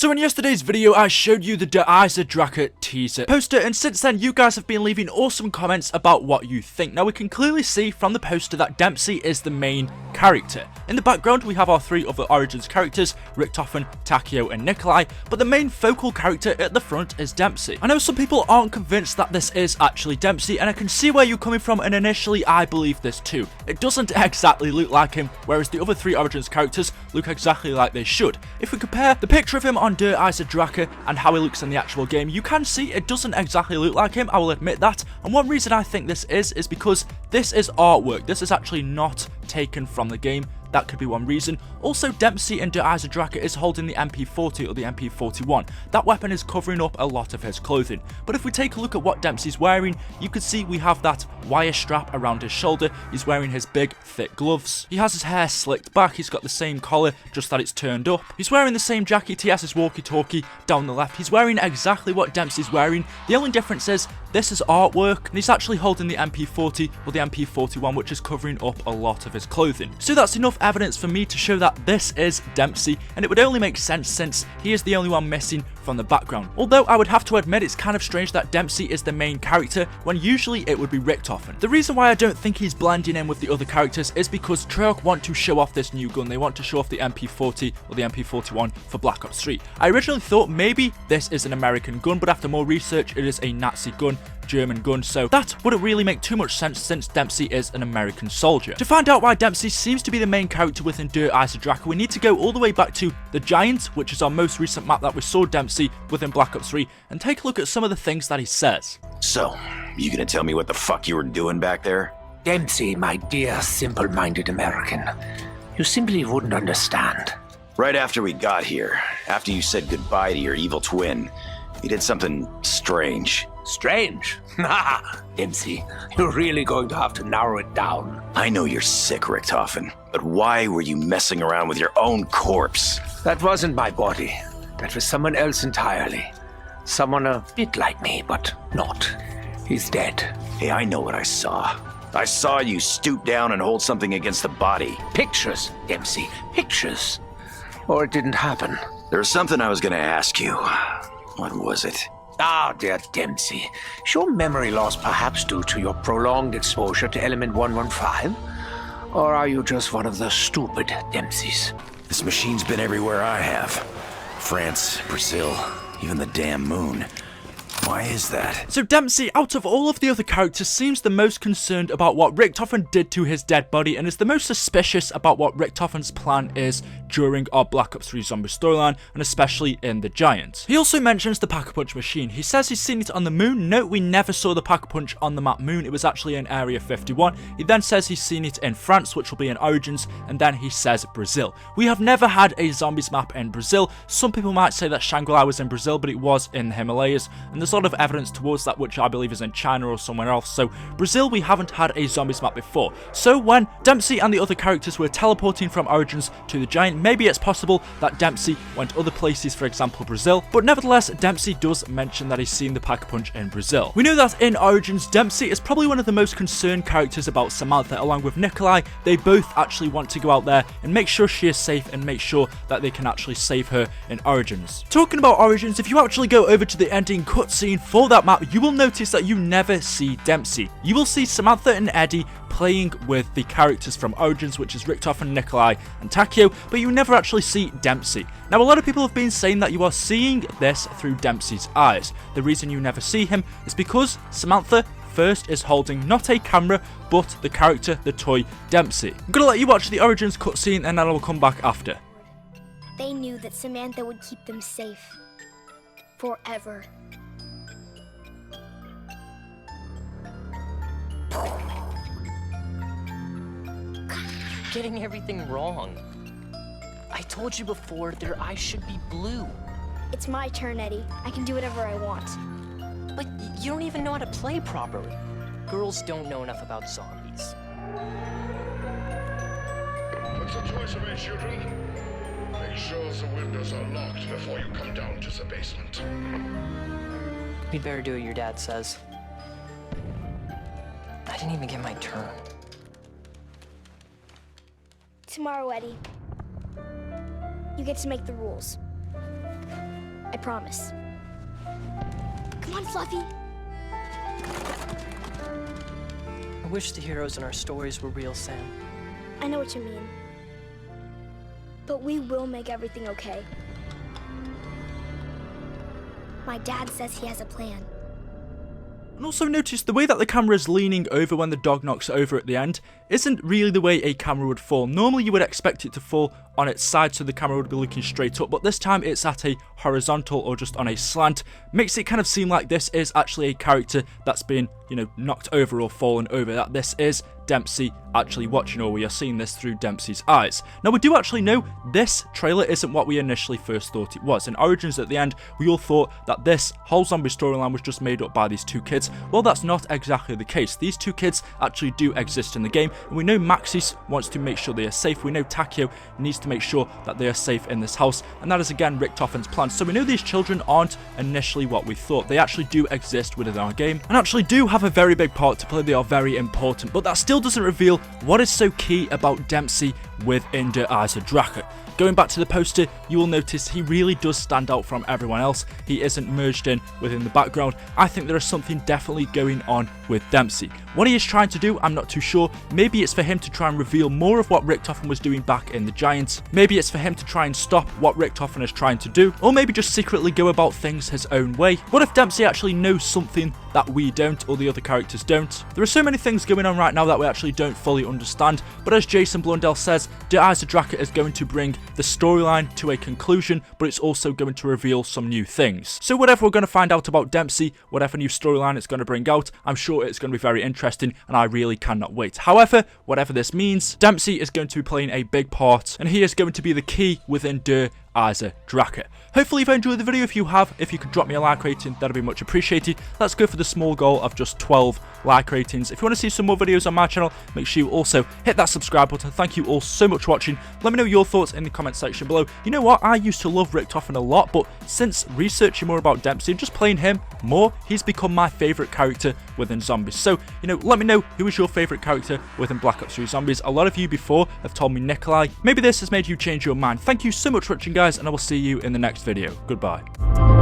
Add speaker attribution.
Speaker 1: So in yesterday's video, I showed you the Eisendrache teaser poster, and since then you guys have been leaving awesome comments about what you think. Now we can clearly see from the poster that Dempsey is the main character. In the background we have our three other Origins characters, Richtofen, Takeo and Nikolai, but the main focal character at the front is Dempsey. I know some people aren't convinced that this is actually Dempsey, and I can see where you're coming from, and initially I believe this too. It doesn't exactly look like him, whereas the other three Origins characters look exactly like they should. If we compare the picture of him on Eisendrache and how he looks in the actual game, you can see it doesn't exactly look like him, I will admit that, and one reason I think this is because this is artwork. This is actually not taken from the game. That could be one reason. Also, Dempsey in Eisendrache is holding the MP40 or the MP41. That weapon is covering up a lot of his clothing. But if we take a look at what Dempsey's wearing, you can see we have that wire strap around his shoulder. He's wearing his big, thick gloves. He has his hair slicked back. He's got the same collar, just that it's turned up. He's wearing the same jacket. He has his walkie-talkie down the left. He's wearing exactly what Dempsey's wearing. The only difference is this is artwork, and he's actually holding the MP40 or the MP41, which is covering up a lot of his clothing. So that's enough evidence for me to show that this is Dempsey, and it would only make sense since he is the only one missing from the background. Although I would have to admit it's kind of strange that Dempsey is the main character when usually it would be Richtofen. The reason why I don't think he's blending in with the other characters is because Treyarch want to show off this new gun. They want to show off the MP40 or the MP41 for Black Ops 3. I originally thought maybe this is an American gun, but after more research it is a Nazi gun, German gun, so that wouldn't really make too much sense since Dempsey is an American soldier. To find out why Dempsey seems to be the main character within Eisendrache, we need to go all the way back to the Giant, which is our most recent map that we saw Dempsey within Black Ops 3, and take a look at some of the things that he says.
Speaker 2: So, you gonna tell me what the fuck you were doing back there?
Speaker 3: Dempsey, my dear, simple-minded American, you simply wouldn't understand.
Speaker 2: Right after we got here, after you said goodbye to your evil twin, you did something strange.
Speaker 3: Strange? Ha! Dempsey, you're really going to have to narrow it down.
Speaker 2: I know you're sick, Richtofen, but why were you messing around with your own corpse?
Speaker 3: That wasn't my body. That was someone else entirely. Someone a bit like me, but not. He's dead.
Speaker 2: Hey, I know what I saw. I saw you stoop down and hold something against the body.
Speaker 3: Pictures, Dempsey, pictures. Or it didn't happen.
Speaker 2: There was something I was gonna ask you. What was it?
Speaker 3: Ah, dear Dempsey, is your memory loss perhaps due to your prolonged exposure to element 115? Or are you just one of the stupid Dempseys?
Speaker 2: This machine's been everywhere I have. France, Brazil, even the damn moon. Why is that?
Speaker 1: So Dempsey, out of all of the other characters, seems the most concerned about what Richtofen did to his dead body, and is the most suspicious about what Richtofen's plan is during our Black Ops 3 zombie storyline, and especially in the Giant. He also mentions the Pack-a-Punch machine. He says he's seen it on the moon. Note, we never saw the Pack-a-Punch on the map Moon. It was actually in Area 51. He then says he's seen it in France, which will be in Origins, and then he says Brazil. We have never had a zombies map in Brazil. Some people might say that Shangri-La was in Brazil, but it was in the Himalayas, and there's a lot of evidence towards that, which I believe is in China or somewhere else. So Brazil, we haven't had a zombies map before. So when Dempsey and the other characters were teleporting from Origins to the Giant, maybe it's possible that Dempsey went other places, for example Brazil, but nevertheless Dempsey does mention that he's seen the Pack-a-Punch in Brazil. We know that in Origins Dempsey is probably one of the most concerned characters about Samantha, along with Nikolai. They both actually want to go out there and make sure she is safe and make sure that they can actually save her in Origins. Talking about Origins, if you actually go over to the ending cutscene for that map, you will notice that you never see Dempsey. You will see Samantha and Eddie playing with the characters from Origins, which is Richtofen, Nikolai and Takeo, but you never actually see Dempsey. Now, a lot of people have been saying that you are seeing this through Dempsey's eyes. The reason you never see him is because Samantha first is holding not a camera, but the character, the toy Dempsey. I'm gonna let you watch the Origins cutscene and then I will come back after.
Speaker 4: They knew that Samantha would keep them safe. Forever.
Speaker 5: Getting everything wrong. I told you before, their eyes should be blue.
Speaker 4: It's my turn, Eddie. I can do whatever I want.
Speaker 5: But you don't even know how to play properly. Girls don't know enough about zombies.
Speaker 6: What's the choice of it, children? Make sure the windows are locked before you come down to the basement.
Speaker 5: We'd better do what your dad says. I didn't even get my turn.
Speaker 4: Tomorrow, Eddie. You get to make the rules. I promise. Come on, Fluffy.
Speaker 5: I wish the heroes in our stories were real, Sam.
Speaker 4: I know what you mean. But we will make everything okay. My dad says he has a plan.
Speaker 1: And also notice the way that the camera is leaning over when the dog knocks it over at the end isn't really the way a camera would fall. Normally you would expect it to fall on its side so the camera would be looking straight up, but this time it's at a horizontal or just on a slant. Makes it kind of seem like this is actually a character that's been, you know, knocked over or fallen over, that this is Dempsey actually watching, or we are seeing this through Dempsey's eyes. Now we do actually know this trailer isn't what we initially first thought it was. In Origins at the end, we all thought that this whole zombie storyline was just made up by these two kids. Well, that's not exactly the case. These two kids actually do exist in the game, and we know Maxis wants to make sure they are safe. We know Takeo needs to make sure that they are safe in this house, and that is again Richtofen's plan. So we know these children aren't initially what we thought. They actually do exist within our game, and actually do have a very big part to play. They are very important, but that still doesn't reveal what is so key about Dempsey within the Eisendrache. Going back to the poster, you will notice he really does stand out from everyone else. He isn't merged in within the background. I think there is something definitely going on with Dempsey. What he is trying to do, I'm not too sure. Maybe it's for him to try and reveal more of what Richtofen was doing back in the Giants. Maybe it's for him to try and stop what Richtofen is trying to do, or maybe just secretly go about things his own way. What if Dempsey actually knows something that we don't, or the other characters don't? There are so many things going on right now that we actually don't fully understand, but as Jason Blundell says, the Eisendrache is going to bring the storyline to a conclusion, but it's also going to reveal some new things. So whatever we're going to find out about Dempsey, whatever new storyline it's going to bring out, I'm sure it's going to be very interesting, and I really cannot wait. However, whatever this means, Dempsey is going to be playing a big part, and he is going to be the key within Der Eisendrache. Hopefully you've enjoyed the video. If you have, if you could drop me a like rating, that'd be much appreciated. Let's go for the small goal of just 12 like ratings. If you want to see some more videos on my channel, make sure you also hit that subscribe button. Thank you all so much for watching. Let me know your thoughts in the comment section below. You know what, I used to love Richtofen a lot, but since researching more about Dempsey and just playing him more, he's become my favourite character within zombies. So, you know, let me know who is your favourite character within Black Ops 3 Zombies. A lot of you before have told me Nikolai. Maybe this has made you change your mind. Thank you so much for watching, guys, and I will see you in the next video. Goodbye.